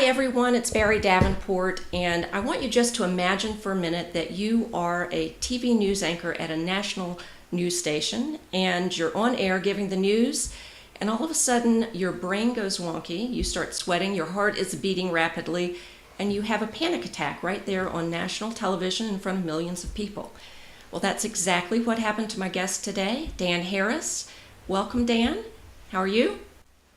Hi everyone, it's Barry Davenport, and I want you just to imagine for a minute that you are a TV news anchor at a national news station, and you're on air giving the news, and all of a sudden your brain goes wonky, you start sweating, your heart is beating rapidly, and you have a panic attack right there on national television in front of millions of people. Well, that's exactly what happened to my guest today, Dan Harris. Welcome, Dan. How are you?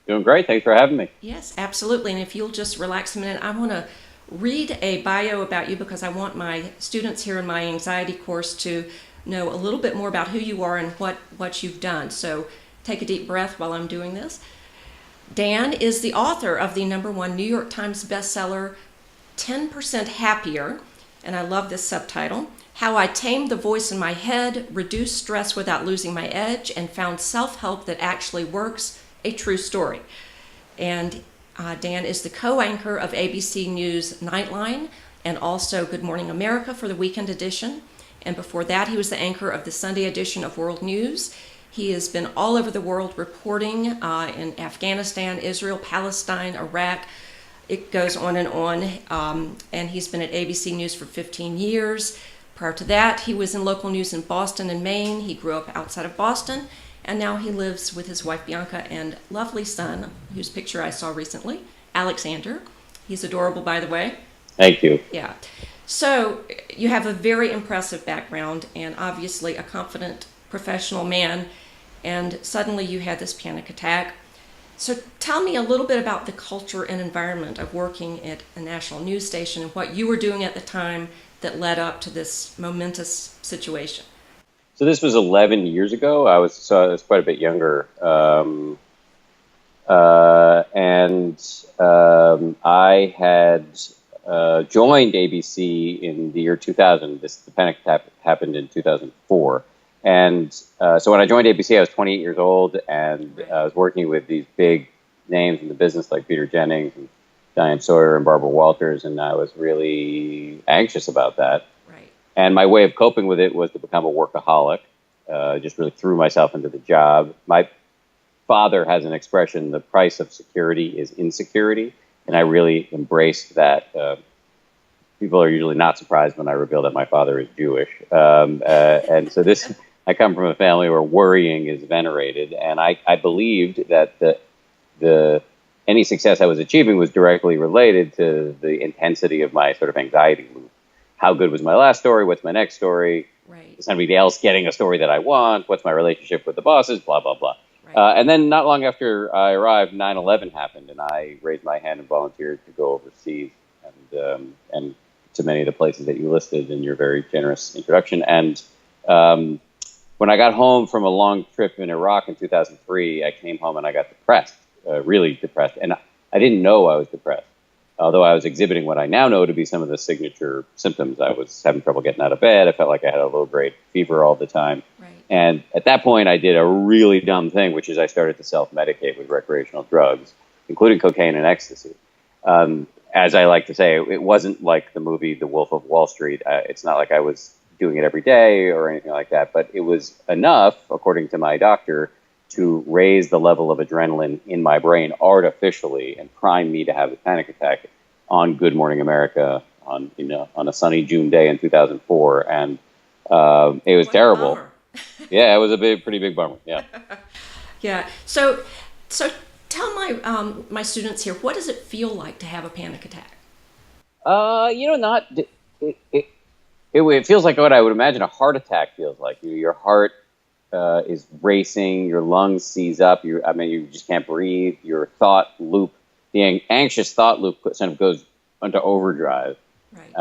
Doing great. Thanks for having me. Yes, absolutely. And if you'll just relax a minute, I want to read a bio about you because I want my students here in my anxiety course to know a little bit more about who you are and what you've done. So take a deep breath while I'm doing this. Dan is the author of the #1 New York Times bestseller, 10% Happier, and I love this subtitle, How I Tamed the Voice in My Head, Reduced Stress Without Losing My Edge, and Found Self-Help That Actually Works, a True Story. And Dan is the co-anchor of ABC News Nightline and also Good Morning America for the weekend edition. And before that, he was the anchor of the Sunday edition of World News. He has been all over the world reporting in Afghanistan, Israel, Palestine, Iraq. It goes on. And he's been at ABC News for 15 years. Prior to that, he was in local news in Boston and Maine. He grew up outside of Boston. And now he lives with his wife Bianca and lovely son, whose picture I saw recently, Alexander. He's adorable, by the way. Thank you. Yeah. So you have a very impressive background and obviously a confident professional man. And suddenly you had this panic attack. So tell me a little bit about the culture and environment of working at a national news station and what you were doing at the time that led up to this momentous situation. So this was 11 years ago. I was quite a bit younger, I had joined ABC in the year 2000. The panic attack happened in 2004, and so when I joined ABC, I was 28 years old, and I was working with these big names in the business like Peter Jennings and Diane Sawyer and Barbara Walters, and I was really anxious about that. And my way of coping with it was to become a workaholic. Just really threw myself into the job. My father has an expression, the price of security is insecurity. And I really embraced that. People are usually not surprised when I reveal that my father is Jewish. And so I come from a family where worrying is venerated. And I believed that any success I was achieving was directly related to the intensity of my sort of anxiety loop. How good was my last story? What's my next story? Right. Is somebody else getting a story that I want? What's my relationship with the bosses? Blah, blah, blah. Right. And then not long after I arrived, 9/11 happened, and I raised my hand and volunteered to go overseas and to many of the places that you listed in your very generous introduction. And when I got home from a long trip in Iraq in 2003, I came home and I got depressed, really depressed. And I didn't know I was depressed. Although I was exhibiting what I now know to be some of the signature symptoms. I was having trouble getting out of bed. I felt like I had a low-grade fever all the time. Right. And at that point, I did a really dumb thing, which is I started to self-medicate with recreational drugs, including cocaine and ecstasy. As I like to say, it wasn't like the movie The Wolf of Wall Street. It's not like I was doing it every day or anything like that, but it was enough, according to my doctor, to raise the level of adrenaline in my brain artificially and prime me to have a panic attack on Good Morning America on a sunny June day in 2004, and it was terrible. Yeah, it was pretty big bummer. Yeah. Yeah. So tell my students here, what does it feel like to have a panic attack? It feels like what I would imagine a heart attack feels like. Your heart is racing, your lungs seize up, you just can't breathe, your thought loop, the anxious thought loop sort of goes into overdrive. Right.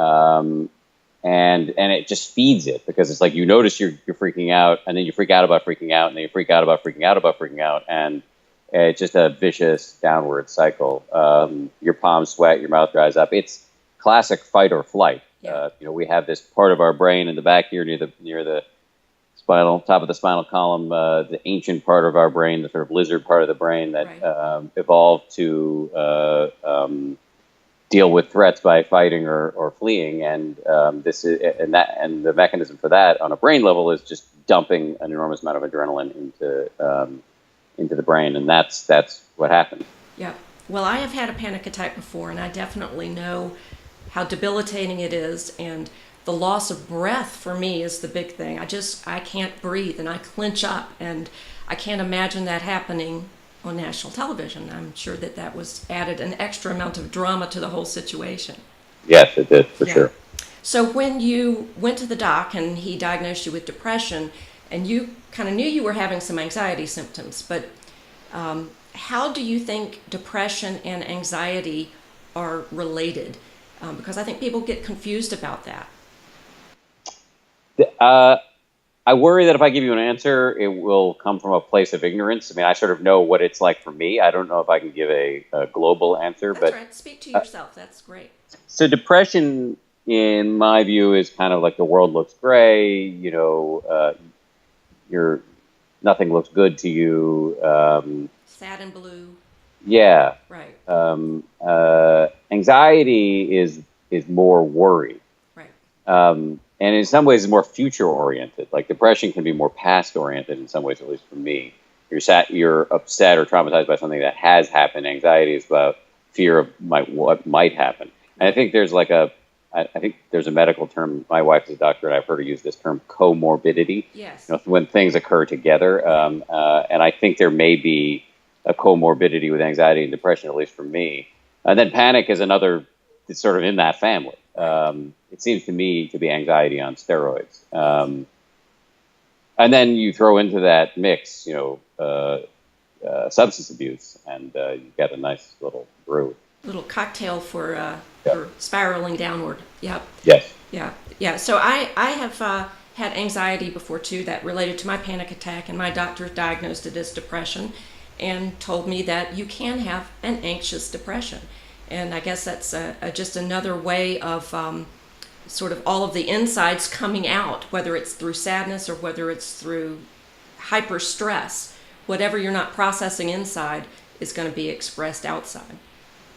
And it just feeds it because it's like you notice you're freaking out, and then you freak out about freaking out, and then you freak out about freaking out about freaking out, and it's just a vicious downward cycle. Your palms sweat, your mouth dries up. It's classic fight or flight. Yeah. We have this part of our brain in the back here near the top of the spinal column, the ancient part of our brain, the sort of lizard part of the brain that evolved to deal with threats by fighting or fleeing, and the mechanism for that on a brain level is just dumping an enormous amount of adrenaline into the brain, and that's what happened. Yeah. Well, I have had a panic attack before, and I definitely know how debilitating it is. And the loss of breath for me is the big thing. I can't breathe, and I clench up, and I can't imagine that happening on national television. I'm sure that that was added an extra amount of drama to the whole situation. Yes, it did, for Yeah. sure. So when you went to the doc and he diagnosed you with depression, and you kind of knew you were having some anxiety symptoms, but how do you think depression and anxiety are related? Because I think people get confused about that. Uh, I worry that if I give you an answer, it will come from a place of ignorance. I mean, I sort of know what it's like for me. I don't know if I can give a global answer, That's but right. Speak to yourself. That's great. so depression, in my view, is kind of like the world looks gray. You're nothing looks good to you. Sad and blue. Yeah. Right. Anxiety is more worry. Right. And in some ways, it's more future oriented. Like depression can be more past oriented in some ways, at least for me. You're upset or traumatized by something that has happened. Anxiety is about fear of what might happen. And I think I think there's a medical term. My wife is a doctor, and I've heard her use this term, comorbidity. Yes. When things occur together. And I think there may be a comorbidity with anxiety and depression, at least for me. And then panic is another. It's sort of in that family. It seems to me to be anxiety on steroids. And then you throw into that mix, substance abuse, and you get a nice little brew. Little cocktail for Yeah. for spiraling downward. Yep. Yes. Yeah. Yeah. So I have had anxiety before too that related to my panic attack, and my doctor diagnosed it as depression and told me that you can have an anxious depression. And I guess that's just another way of sort of all of the insides coming out, whether it's through sadness or whether it's through hyper stress. Whatever you're not processing inside is going to be expressed outside.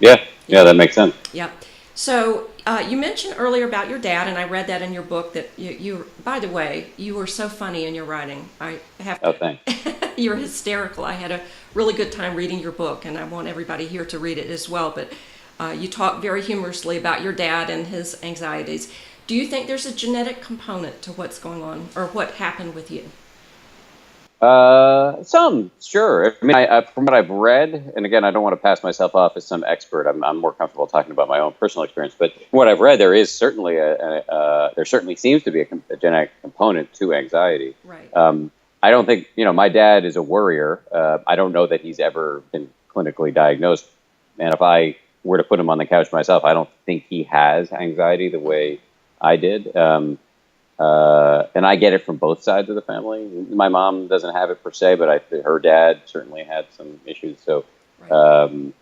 Yeah, that makes sense. Yep. So you mentioned earlier about your dad, and I read that in your book that you by the way, you were so funny in your writing. I have to. Oh, thanks. You're hysterical. I had a really good time reading your book, and I want everybody here to read it as well. But you talk very humorously about your dad and his anxieties. Do you think there's a genetic component to what's going on or what happened with you? Some, sure. I mean, from what I've read, and again, I don't want to pass myself off as some expert. I'm more comfortable talking about my own personal experience. But from what I've read, there is certainly there certainly seems to be a genetic component to anxiety. Right. I don't think, my dad is a worrier. I don't know that he's ever been clinically diagnosed. And if I were to put him on the couch myself, I don't think he has anxiety the way I did. And I get it from both sides of the family. My mom doesn't have it per se, but her dad certainly had some issues. So, Right.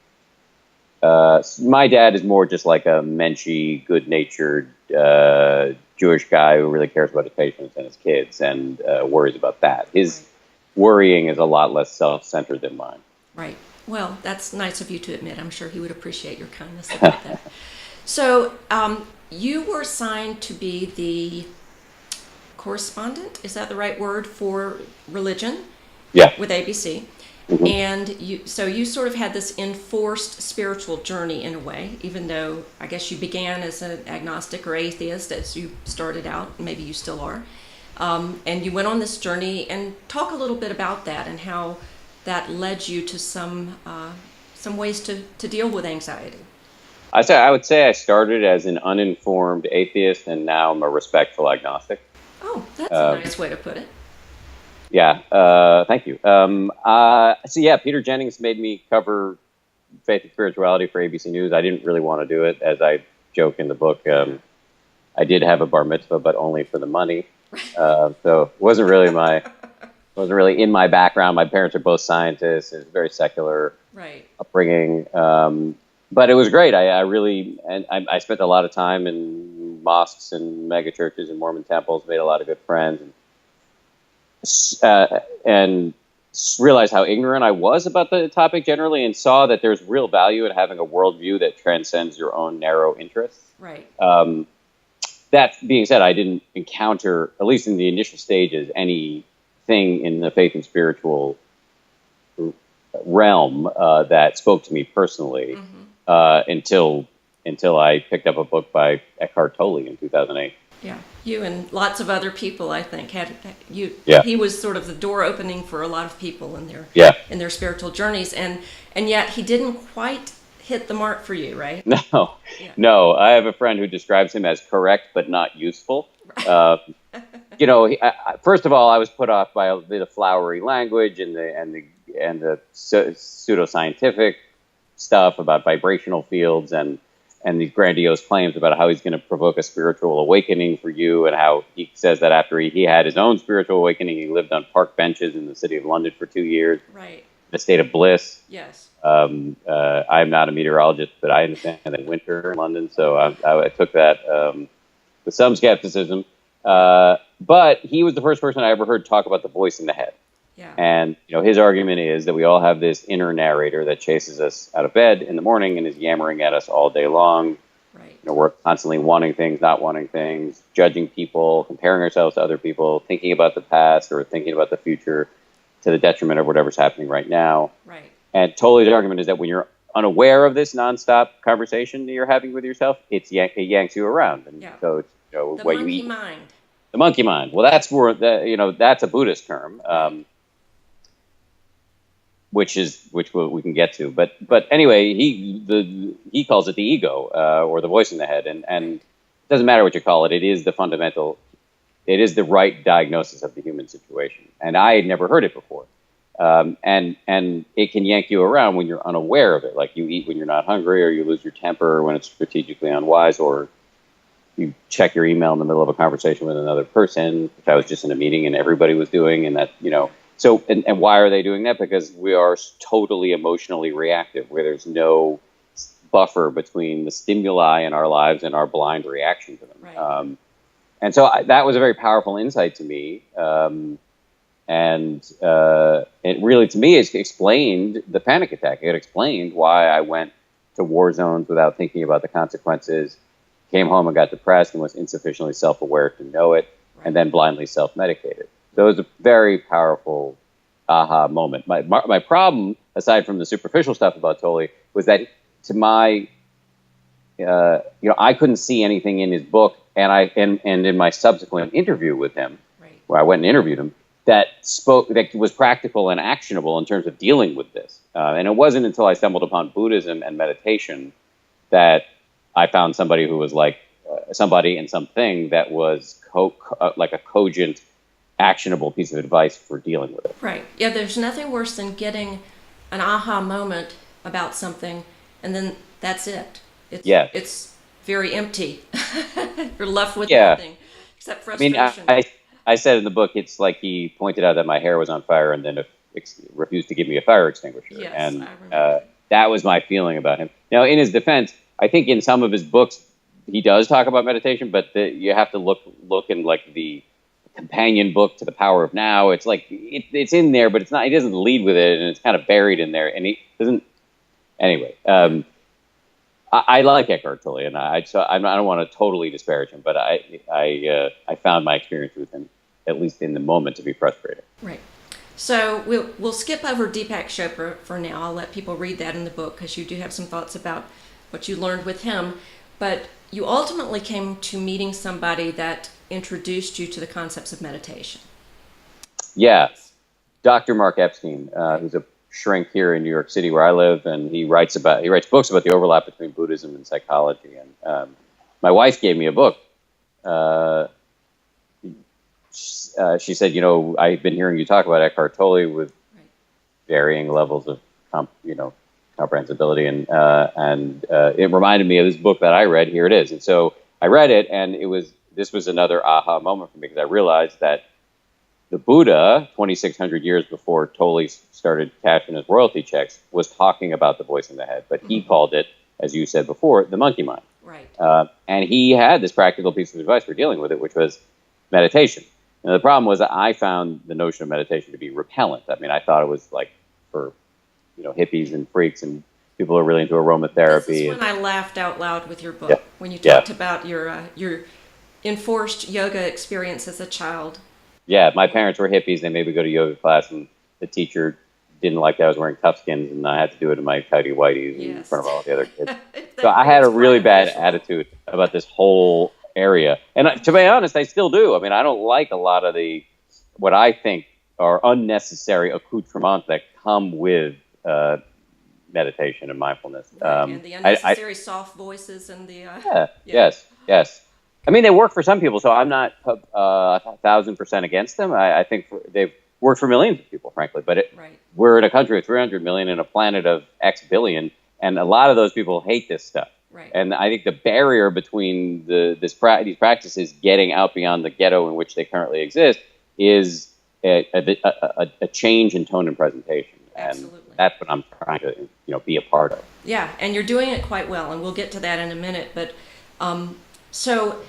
my dad is more just like a menschy, good-natured Jewish guy who really cares about his patients and his kids and worries about that. His worrying is a lot less self-centered than mine. Right. Well, that's nice of you to admit. I'm sure he would appreciate your kindness about that. So, you were assigned to be the correspondent, is that the right word, for religion? Yeah. With ABC. Mm-hmm. And you sort of had this enforced spiritual journey in a way, even though I guess you began as an agnostic or atheist as you started out, maybe you still are. And you went on this journey, and talk a little bit about that and how that led you to some ways to deal with anxiety. I would say I started as an uninformed atheist, and now I'm a respectful agnostic. Oh, that's a nice way to put it. Yeah, thank you. Peter Jennings made me cover faith and spirituality for ABC News. I didn't really want to do it, as I joke in the book. I did have a bar mitzvah, but only for the money. So it wasn't really in my background. My parents are both scientists. It's a very secular Right. upbringing. But it was great. I spent a lot of time in mosques and mega churches and Mormon temples, made a lot of good friends, and realized how ignorant I was about the topic generally, and saw that there's real value in having a worldview that transcends your own narrow interests. Right. That being said, I didn't encounter, at least in the initial stages, anything in the faith and spiritual realm that spoke to me personally until I picked up a book by Eckhart Tolle in 2008. Yeah, you and lots of other people, I think, had you. Yeah. He was sort of the door opening for a lot of people in their Yeah. spiritual journeys, and yet he didn't quite hit the mark for you, right? No, Yeah. no. I have a friend who describes him as correct but not useful. Uh, first of all, I was put off by the flowery language and the pseudoscientific stuff about vibrational fields and these grandiose claims about how he's going to provoke a spiritual awakening for you, and how he says that after he had his own spiritual awakening, he lived on park benches in the city of London for 2 years, Right. in a state of bliss. Yes. I'm not a meteorologist, but I understand that winter in London, so I took that with some skepticism. But he was the first person I ever heard talk about the voice in the head. Yeah. And his argument is that we all have this inner narrator that chases us out of bed in the morning and is yammering at us all day long. Right. We're constantly wanting things, not wanting things, judging people, comparing ourselves to other people, thinking about the past or thinking about the future to the detriment of whatever's happening right now. Right. And Tolle's argument is that when you're unaware of this nonstop conversation that you're having with yourself, it yanks you around. And so it's, the what monkey you eat. mind. The monkey mind. Well, that's where that's a Buddhist term, which we can get to. But anyway, he calls it the ego or the voice in the head, and it doesn't matter what you call it. It is the fundamental. It is the right diagnosis of the human situation, and I had never heard it before. And it can yank you around when you're unaware of it. Like you eat when you're not hungry, or you lose your temper when it's strategically unwise, or you check your email in the middle of a conversation with another person, which I was just in a meeting and everybody was doing, and that, so, and why are they doing that? Because we are totally emotionally reactive, where there's no buffer between the stimuli in our lives and our blind reaction to them. Right. And so that was a very powerful insight to me. And it really, to me, explained the panic attack. It explained why I went to war zones without thinking about the consequences, came home and got depressed and was insufficiently self-aware to know it, right, and then blindly self-medicated. So it was a very powerful aha moment. My problem, aside from the superficial stuff about Tolle, was that to my, I couldn't see anything in his book, and in my subsequent interview with him, right, where I went and interviewed him, that was practical and actionable in terms of dealing with this. And it wasn't until I stumbled upon Buddhism and meditation that I found somebody who was like somebody and something that was like a cogent, actionable piece of advice for dealing with it. Right. Yeah, there's nothing worse than getting an aha moment about something, and then that's it. It's very empty. You're left with nothing except frustration. I mean, I said in the book, it's like he pointed out that my hair was on fire and then refused to give me a fire extinguisher. Yes, and I remember. That was my feeling about him. Now, in his defense, I think in some of his books, he does talk about meditation, but you have to look in like the companion book to The Power of Now. It's like it's in there, but it's not. He doesn't lead with it, and it's kind of buried in there. And he doesn't. Anyway, I like Eckhart Tolle, and I don't want to totally disparage him, but I found my experience with him, at least in the moment, to be frustrating. Right. So we'll skip over Deepak Chopra for now. I'll let people read that in the book because you do have some thoughts about what you learned with him. But you ultimately came to meeting somebody that introduced you to the concepts of meditation. Yeah. Dr. Mark Epstein, who's a shrink here in New York City where I live, and he writes books about the overlap between Buddhism and psychology. And my wife gave me a book. She said, I've been hearing you talk about Eckhart Tolle with varying levels of, comprehensibility, and it reminded me of this book that I read. Here it is. And so I read it, and this was another aha moment for me, because I realized that the Buddha, 2,600 years before Tolle started cashing his royalty checks, was talking about the voice in the head, but he called it, as you said before, the monkey mind. Right. And he had this practical piece of advice for dealing with it, which was meditation. And the problem was that I found the notion of meditation to be repellent. I mean, I thought it was like for, hippies and freaks and people who are really into aromatherapy. This is when I laughed out loud with your book, when you talked about your enforced yoga experience as a child. Yeah, my parents were hippies. They made me go to yoga class, and the teacher didn't like that I was wearing Toughskins and I had to do it in my tighty whities in Yes. front of all the other kids. So That I had creates a quite really a bad visual. attitude about this whole area. And to be honest, I still do. I mean, I don't like a lot of what I think are unnecessary accoutrements that come with meditation and mindfulness. Right, and the unnecessary soft voices and the Yeah, yeah, yes, yes. I mean, they work for some people, so I'm not 1,000% against them. I think they've worked for millions of people, frankly. But right, we're in a country of 300 million and a planet of X billion, and a lot of those people hate this stuff. right. And I think the barrier between these practices getting out beyond the ghetto in which they currently exist is a change in tone and presentation. Absolutely. And that's what I'm trying to be a part of. Yeah, and you're doing it quite well, and we'll get to that in a minute. But so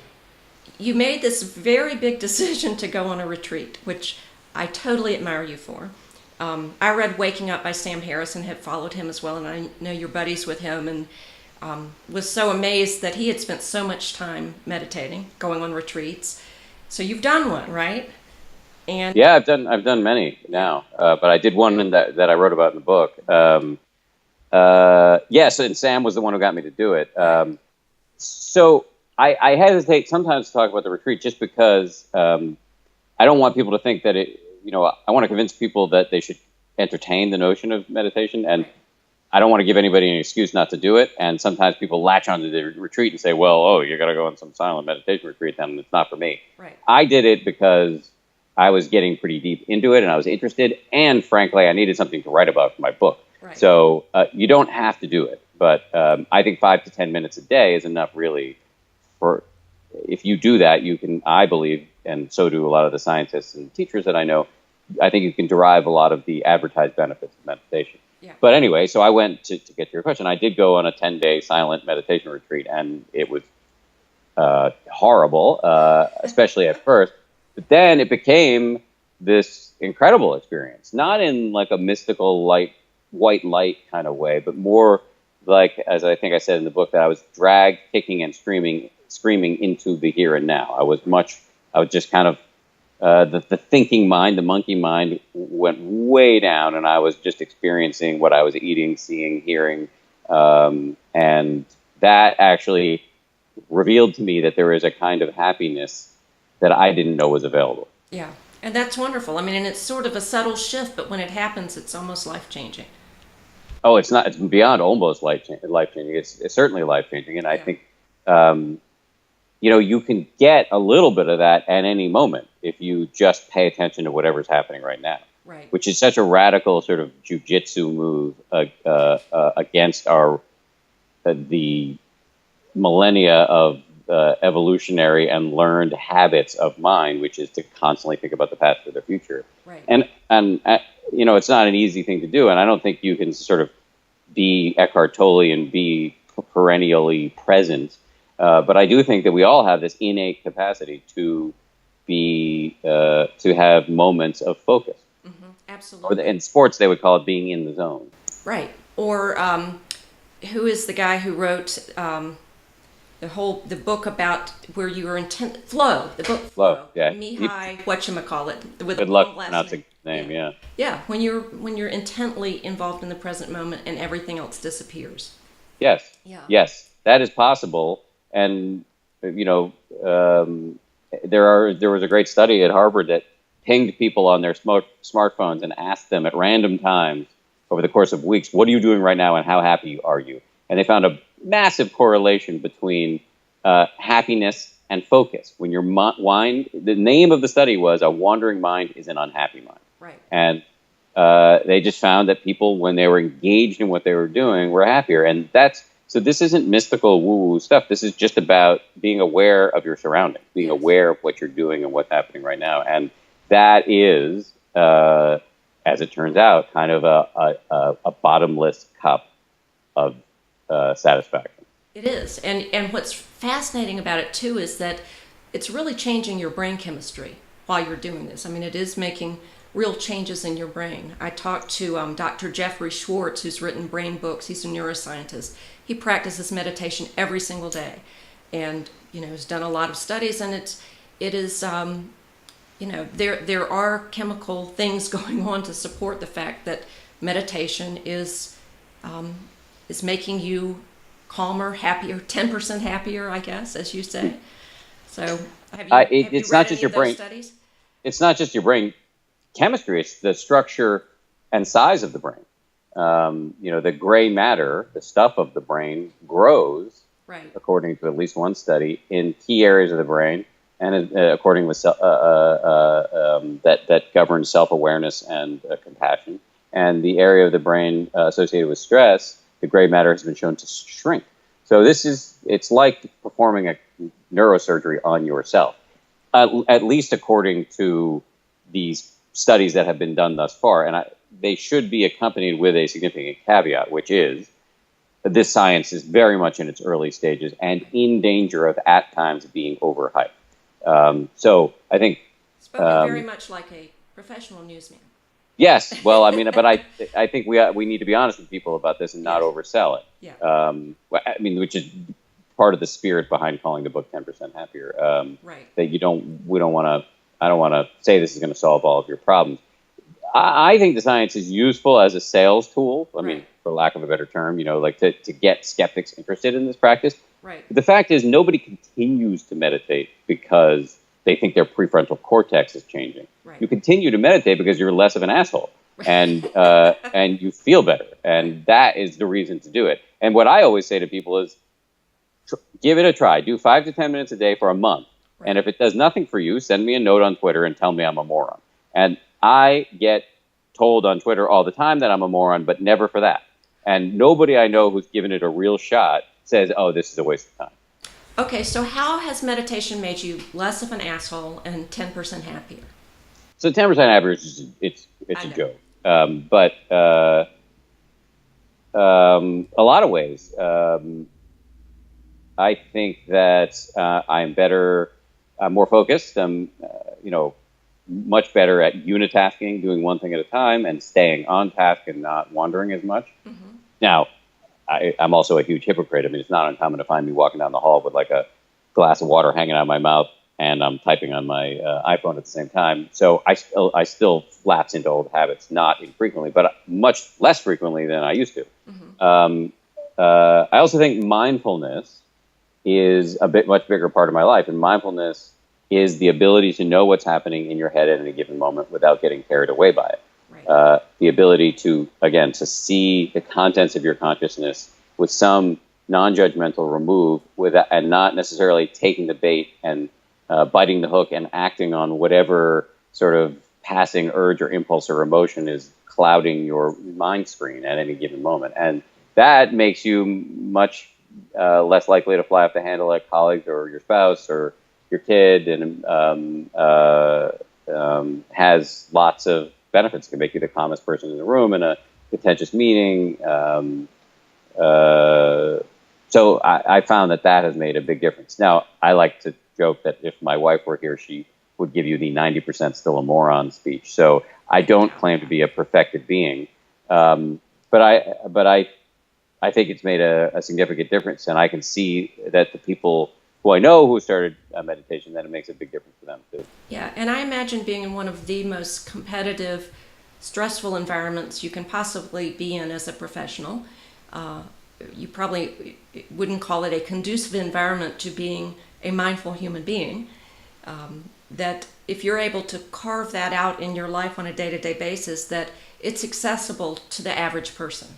you made this very big decision to go on a retreat, which I totally admire you for. I read Waking Up by Sam Harris and had followed him as well, and I know you're buddies with him, and was so amazed that he had spent so much time meditating, going on retreats. So you've done one, right? And Yeah, I've done many now, but I did one that I wrote about in the book. Yes, and Sam was the one who got me to do it. So I hesitate sometimes to talk about the retreat just because I don't want people to think that I want to convince people that they should entertain the notion of meditation, and I don't want to give anybody an excuse not to do it. And sometimes people latch onto the retreat and say, well, oh, you got to go on some silent meditation retreat, then it's not for me. right, I did it because I was getting pretty deep into it and I was interested, and frankly, I needed something to write about for my book. right. So you don't have to do it, but I think 5 to 10 minutes a day is enough, really. For if you do that, you can, I believe, and so do a lot of the scientists and teachers that I know, I think you can derive a lot of the advertised benefits of meditation. Yeah. But anyway, so I went to get to your question. I did go on a 10-day silent meditation retreat, and it was horrible, especially at first. But then it became this incredible experience, not in like a mystical white light kind of way, but more like, as I think I said in the book, that I was dragged, kicking and screaming into the here and now. I was just kind of, the thinking mind, the monkey mind went way down, and I was just experiencing what I was eating, seeing, hearing. And that actually revealed to me that there is a kind of happiness that I didn't know was available. Yeah, and that's wonderful. I mean, and it's sort of a subtle shift, but when it happens, it's almost life-changing. Oh, it's not. It's beyond almost life-changing. It's certainly life-changing, and I think, you can get a little bit of that at any moment if you just pay attention to whatever's happening right now. Right. Which is such a radical sort of jujitsu move against the millennia of evolutionary and learned habits of mind, which is to constantly think about the past or the future. Right. And it's not an easy thing to do, and I don't think you can sort of be Eckhart Tolle and be perennially present. But I do think that we all have this innate capacity to have moments of focus. Mm-hmm. Absolutely. Or in sports, they would call it being in the zone. Right. Or who is the guy who wrote the book about where you were intent flow? The book Flow. Yeah. Mihai, whatchamacallit, with Good the luck long last pronouncing his name. Yeah. Yeah. When you're intently involved in the present moment and everything else disappears. Yes. Yeah. Yes, that is possible. And there was a great study at Harvard that pinged people on their smartphones and asked them at random times over the course of weeks, what are you doing right now and how happy are you? And they found a massive correlation between happiness and focus. When your mind, the name of the study was A Wandering Mind is an Unhappy Mind. Right. And they just found that people, when they were engaged in what they were doing, were happier. And so this isn't mystical woo-woo stuff. This is just about being aware of your surroundings, being aware of what you're doing and what's happening right now. And that is, as it turns out, kind of a bottomless cup of satisfaction. It is. And what's fascinating about it, too, is that it's really changing your brain chemistry while you're doing this. I mean, it is making real changes in your brain. I talked to Dr. Jeffrey Schwartz, who's written brain books. He's a neuroscientist. He practices meditation every single day, and has done a lot of studies. And it is there are chemical things going on to support the fact that meditation is making you calmer, happier, 10% happier, I guess, as you say. So have you It's read not just any your of those brain. studies? It's not just your brain chemistry. It's the structure and size of the brain. The gray matter, the stuff of the brain, grows, Right. according to at least one study, in key areas of the brain, and according with that governs self-awareness and compassion. And the area of the brain associated with stress, the gray matter has been shown to shrink. So it's like performing a neurosurgery on yourself, at least according to these studies that have been done thus far. And they should be accompanied with a significant caveat, which is this science is very much in its early stages and in danger of, at times, being overhyped. So I think Spoken very much like a professional newsman. yes. Well, I mean, but I think we need to be honest with people about this and not oversell it. Yeah. Which is part of the spirit behind calling the book 10% Happier. Right. That I don't want to say this is going to solve all of your problems. I think the science is useful as a sales tool. I mean, for lack of a better term, like to get skeptics interested in this practice. Right. But the fact is, nobody continues to meditate because they think their prefrontal cortex is changing. Right. You continue to meditate because you're less of an asshole, and you feel better, and that is the reason to do it. And what I always say to people is, give it a try. Do 5 to 10 minutes a day for a month, and if it does nothing for you, send me a note on Twitter and tell me I'm a moron. And I get told on Twitter all the time that I'm a moron, but never for that. And nobody I know who's given it a real shot says, oh, this is a waste of time. Okay, so how has meditation made you less of an asshole and 10% happier? So 10% happier is it's a joke. But a lot of ways. I think that I'm better, more focused. I'm, much better at unitasking, doing one thing at a time, and staying on task and not wandering as much. Mm-hmm. Now, I'm also a huge hypocrite. I mean, it's not uncommon to find me walking down the hall with like a glass of water hanging out of my mouth, and I'm typing on my iPhone at the same time. So I still lapse into old habits, not infrequently, but much less frequently than I used to. Mm-hmm. I also think mindfulness is a much bigger part of my life, and mindfulness is the ability to know what's happening in your head at any given moment without getting carried away by it. Right. The ability to see the contents of your consciousness with some non-judgmental remove, and not necessarily taking the bait and biting the hook and acting on whatever sort of passing urge or impulse or emotion is clouding your mind screen at any given moment. And that makes you much less likely to fly off the handle at colleagues or your spouse or your kid, and has lots of benefits. It can make you the calmest person in the room in a contentious meeting. So I found that has made a big difference. Now, I like to joke that if my wife were here, she would give you the 90% still a moron speech. So I don't claim to be a perfected being, but I think it's made a significant difference, and I can see that the people who I know who started meditation, that it makes a big difference for them too. Yeah, and I imagine being in one of the most competitive, stressful environments you can possibly be in as a professional. You probably wouldn't call it a conducive environment to being a mindful human being. That if you're able to carve that out in your life on a day-to-day basis, that it's accessible to the average person.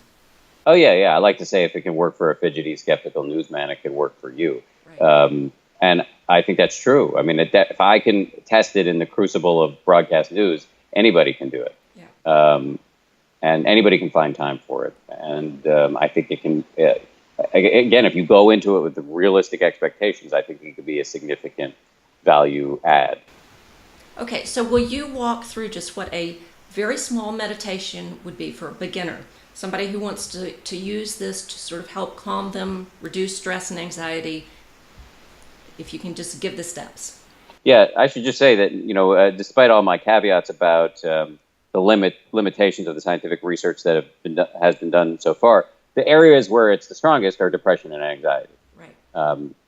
Oh, yeah. I like to say if it can work for a fidgety, skeptical newsman, it can work for you. Right. And I think that's true. I mean, if I can test it in the crucible of broadcast news, anybody can do it. Yeah. And anybody can find time for it. And I think it can, again, if you go into it with the realistic expectations, I think it could be a significant value add. Okay, so will you walk through just what a very small meditation would be for a beginner? Somebody who wants to use this to sort of help calm them, reduce stress and anxiety, if you can just give the steps. Yeah, I should just say that, despite all my caveats about the limitations of the scientific research that has been done so far, the areas where it's the strongest are depression and anxiety. Right.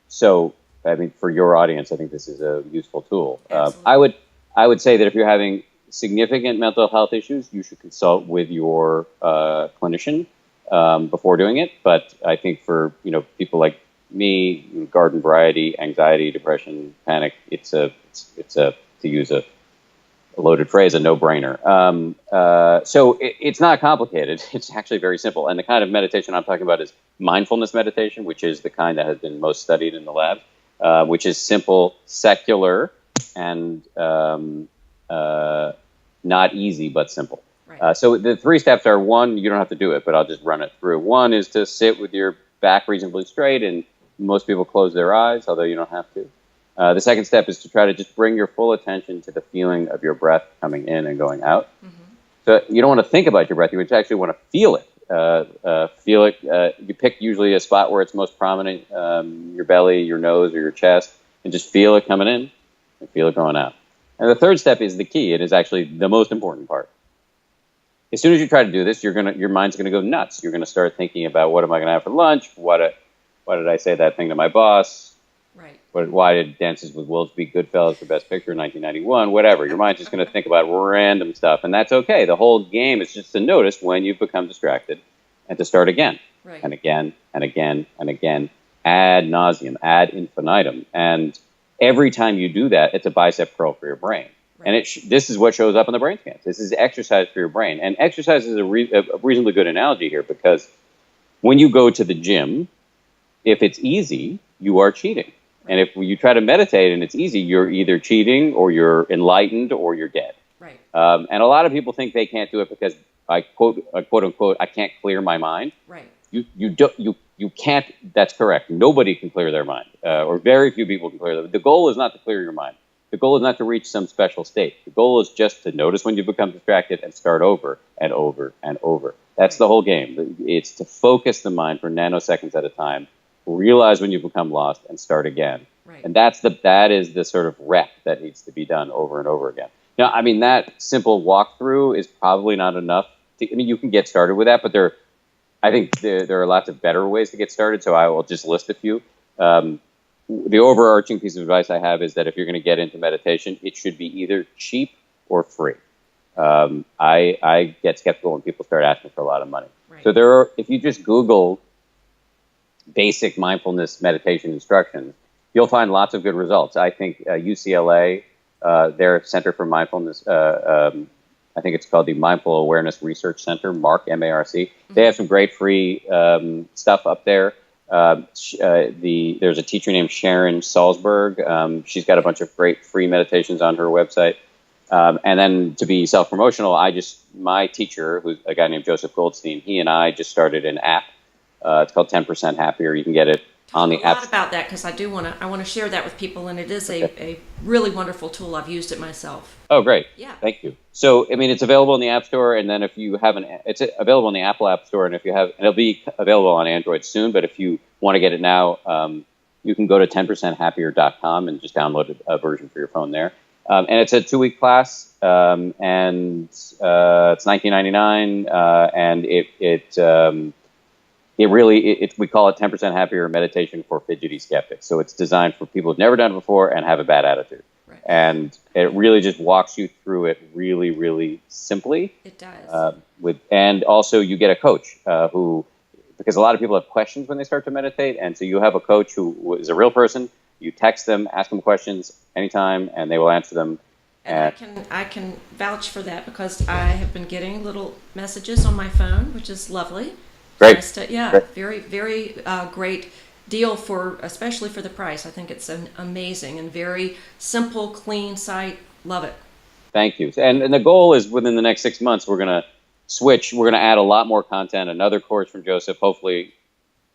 So, I mean, for your audience, I think this is a useful tool. I would say that if you're having significant mental health issues, you should consult with your clinician before doing it. But I think for people like me, garden variety, anxiety, depression, panic, it's a to use a loaded phrase, a no-brainer. So it's not complicated. It's actually very simple. And the kind of meditation I'm talking about is mindfulness meditation, which is the kind that has been most studied in the lab, which is simple, secular, and not easy, but simple. Right. So the 3 steps are: 1, you don't have to do it, but I'll just run it through. 1 is to sit with your back reasonably straight, and most people close their eyes, although you don't have to. The second step is to try to just bring your full attention to the feeling of your breath coming in and going out. Mm-hmm. So you don't want to think about your breath. You actually want to feel it. Feel it. You pick usually a spot where it's most prominent, your belly, your nose, or your chest, and just feel it coming in and feel it going out. And the third step is the key. It is actually the most important part. As soon as you try to do this, your mind's going to go nuts. You're going to start thinking about, what am I going to have for lunch? Why did I say that thing to my boss? Right. Why did Dances with Wolves beat Goodfellas for Best Picture in 1991? Whatever. Your mind's just going to think about random stuff, and that's okay. The whole game is just to notice when you've become distracted and to start again, right, and again, and again, and again, ad nauseum, ad infinitum. And every time you do that, it's a bicep curl for your brain. Right. And this is what shows up on the brain scans. This is exercise for your brain. And exercise is a reasonably good analogy here, because when you go to the gym, if it's easy, you are cheating. And if you try to meditate and it's easy, you're either cheating or you're enlightened or you're dead. Right. And a lot of people think they can't do it because quote unquote, I can't clear my mind. Right. You can't. That's correct. Nobody can clear their mind, or very few people can clear them. The goal is not to clear your mind. The goal is not to reach some special state. The goal is just to notice when you become distracted and start over and over and over. That's the whole game. It's to focus the mind for nanoseconds at a time, realize when you become lost, and start again. Right. And that is the sort of rep that needs to be done over and over again. Now, I mean, that simple walkthrough is probably not enough. You can get started with that, but I think there are lots of better ways to get started, so I will just list a few. The overarching piece of advice I have is that if you're going to get into meditation, it should be either cheap or free. I get skeptical when people start asking for a lot of money. Right. So if you just Google basic mindfulness meditation instructions, you'll find lots of good results. I think UCLA, their Center for Mindfulness, I think it's called the Mindful Awareness Research Center, MARC, M-A-R-C. Mm-hmm. They have some great free stuff up there. There's a teacher named Sharon Salzberg. She's got a bunch of great free meditations on her website. And then to be self-promotional, my teacher, who's a guy named Joseph Goldstein, he and I just started an app. It's called 10% Happier. You can get it on the app. A lot about that, because I want to share that with people, and it is a really wonderful tool. I've used it myself. Oh, great. Yeah. Thank you. So, I mean, it's available in the App Store, and then if you haven't, it's available in the Apple App Store, and it'll be available on Android soon, but if you want to get it now, you can go to 10percenthappier.com and just download a version for your phone there. And it's a 2-week class, and it's $19.99, and we call it 10% Happier Meditation for Fidgety Skeptics. So it's designed for people who've never done it before and have a bad attitude. Right. And it really just walks you through it really, really simply. It does. And also you get a coach because a lot of people have questions when they start to meditate. And so you have a coach who is a real person. You text them, ask them questions anytime, and they will answer them. And I can vouch for that, because I have been getting little messages on my phone, which is lovely. Great. Great. Very, very great deal especially for the price. I think it's an amazing and very simple, clean site. Love it. Thank you. And the goal is within the next 6 months, we're going to switch. We're going to add a lot more content, another course from Joseph, hopefully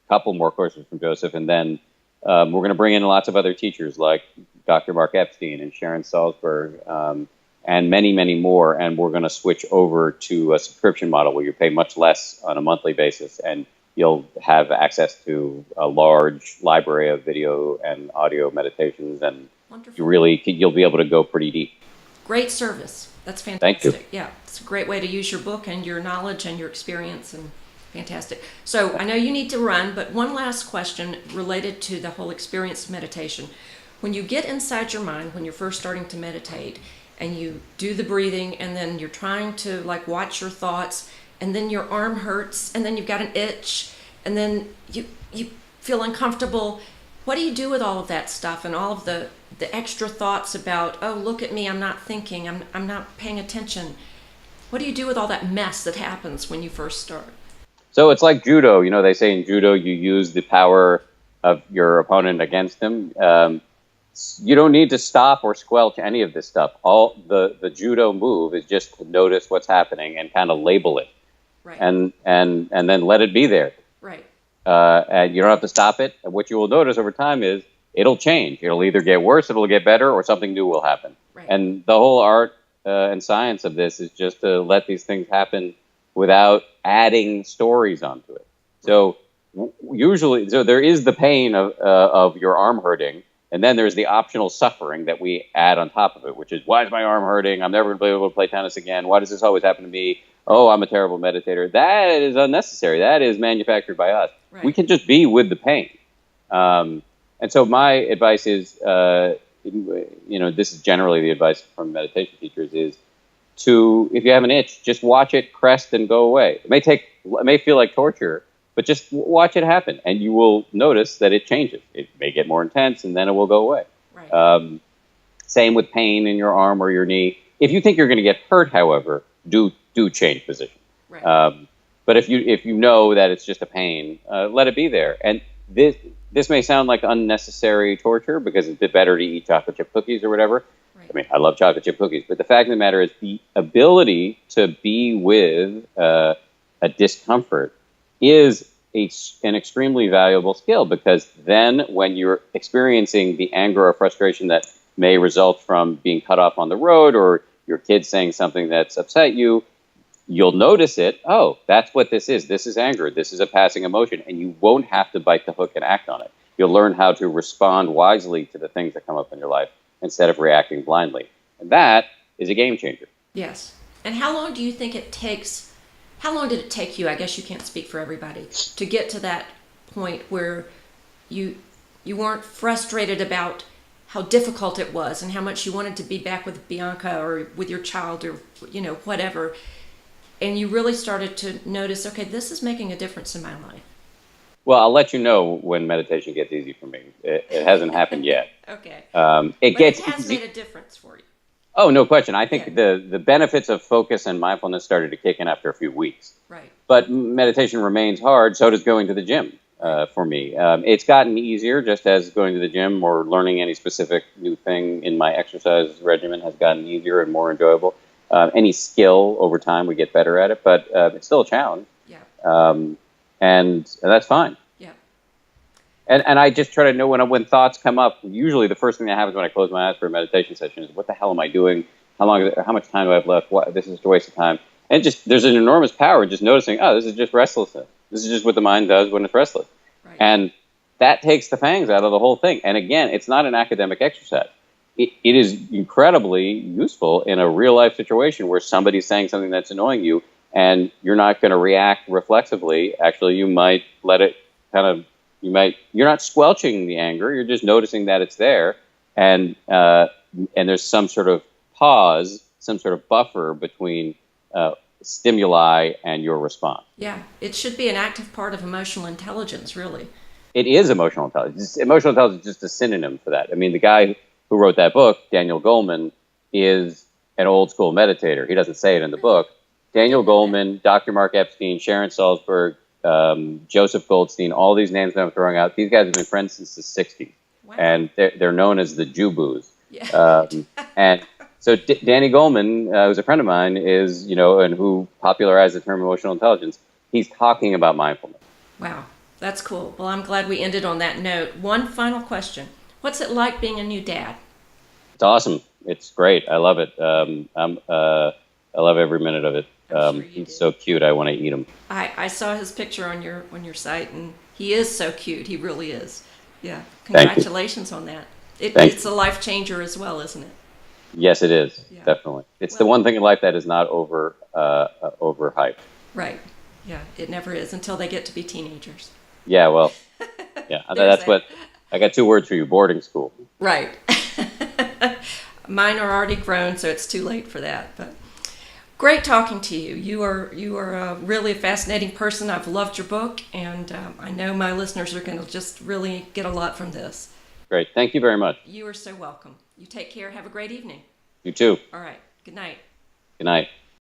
a couple more courses from Joseph, and then we're going to bring in lots of other teachers like Dr. Mark Epstein and Sharon Salzberg, and many, many more. And we're going to switch over to a subscription model where you pay much less on a monthly basis, and you'll have access to a large library of video and audio meditations, and you'll be able to go pretty deep. Great service. That's fantastic. Thank you. Yeah, it's a great way to use your book and your knowledge and your experience, and fantastic. So I know you need to run, but one last question related to the whole experience of meditation. When you get inside your mind, when you're first starting to meditate, and you do the breathing, and then you're trying to like watch your thoughts, and then your arm hurts, and then you've got an itch, and then you feel uncomfortable. What do you do with all of that stuff and all of the extra thoughts about, oh, look at me, I'm not thinking, I'm not paying attention? What do you do with all that mess that happens when you first start? So it's like judo. You know, they say in judo you use the power of your opponent against him. You don't need to stop or squelch any of this stuff. All the judo move is just to notice what's happening and kind of label it, Right. and then let it be there. Right. And you don't have to stop it. And what you will notice over time is it'll change. It'll either get worse, it'll get better, or something new will happen. Right. And the whole art and science of this is just to let these things happen without adding stories onto it. So usually, so there is the pain of your arm hurting, and then there's the optional suffering that we add on top of it, which is, why is my arm hurting? I'm never going to be able to play tennis again. Why does this always happen to me? Oh, I'm a terrible meditator. That is unnecessary. That is manufactured by us. Right. We can just be with the pain. And so my advice is, this is generally the advice from meditation teachers, is to, if you have an itch, just watch it crest and go away. It may feel like torture, but just watch it happen, and you will notice that it changes. It may get more intense, and then it will go away. Right. Same with pain in your arm or your knee. If you think you're going to get hurt, however, do change position. Right. But if you know that it's just a pain, let it be there. And this may sound like unnecessary torture because it's a bit better to eat chocolate chip cookies or whatever. Right. I mean, I love chocolate chip cookies, but the fact of the matter is the ability to be with a discomfort is an extremely valuable skill, because then when you're experiencing the anger or frustration that may result from being cut off on the road, or your kid saying something that's upset you, you'll notice it. Oh, that's what this is. This is anger. This is a passing emotion. And you won't have to bite the hook and act on it. You'll learn how to respond wisely to the things that come up in your life instead of reacting blindly. And that is a game changer. Yes. And how long do you think it takes? How long did it take you? I guess you can't speak for everybody, to get to that point where you weren't frustrated about how difficult it was and how much you wanted to be back with Bianca or with your child, or whatever, and you really started to notice, okay, this is making a difference in my life? Well, I'll let you know when meditation gets easy for me. It hasn't happened yet. Okay. It has easy. made a difference for you. Oh, no question. I think the benefits of focus and mindfulness started to kick in after a few weeks. Right. But meditation remains hard. So does going to the gym for me. It's gotten easier, just as going to the gym or learning any specific new thing in my exercise regimen has gotten easier and more enjoyable. Any skill over time, we get better at it, but it's still a challenge. Yeah. And that's fine. Yeah. And I just try to know when thoughts come up. Usually, the first thing that happens when I close my eyes for a meditation session is, what the hell am I doing? How much time do I have left? This is just a waste of time. And there's an enormous power in just noticing, oh, this is just restlessness. This is just what the mind does when it's restless. Right. And that takes the fangs out of the whole thing. And again, it's not an academic exercise. It is incredibly useful in a real life situation where somebody's saying something that's annoying you, and you're not going to react reflexively. Actually, you might let it you're not squelching the anger. You're just noticing that it's there. And there's some sort of pause, some sort of buffer between stimuli and your response. Yeah. It should be an active part of emotional intelligence, really. It is emotional intelligence. Emotional intelligence is just a synonym for that. I mean, the guy who wrote that book, Daniel Goleman, is an old school meditator. He doesn't say it in the book. Daniel Goleman, Dr. Mark Epstein, Sharon Salzberg, Joseph Goldstein, all these names that I'm throwing out, these guys have been friends since the 60s. Wow. And they're known as the Jubus. Yeah. And so Danny Goleman, who's a friend of mine, is, and who popularized the term emotional intelligence, he's talking about mindfulness. Wow. That's cool. Well, I'm glad we ended on that note. One final question. What's it like being a new dad? It's awesome. It's great. I love it. I love every minute of it. He's so cute. I want to eat him. I saw his picture on your site, and he is so cute. He really is. Yeah. Congratulations on that. It's a life changer as well, isn't it? Yes, it is. Yeah. Definitely. It's the one thing in life that is not overhyped. Right. Yeah. It never is until they get to be teenagers. Yeah. Well. Yeah. That's what I got. 2 words for you: boarding school. Right. Mine are already grown, so it's too late for that. But great talking to you. You are really a fascinating person. I've loved your book, and I know my listeners are going to just really get a lot from this. Great. Thank you very much. You are so welcome. You take care. Have a great evening. You too. All right. Good night. Good night.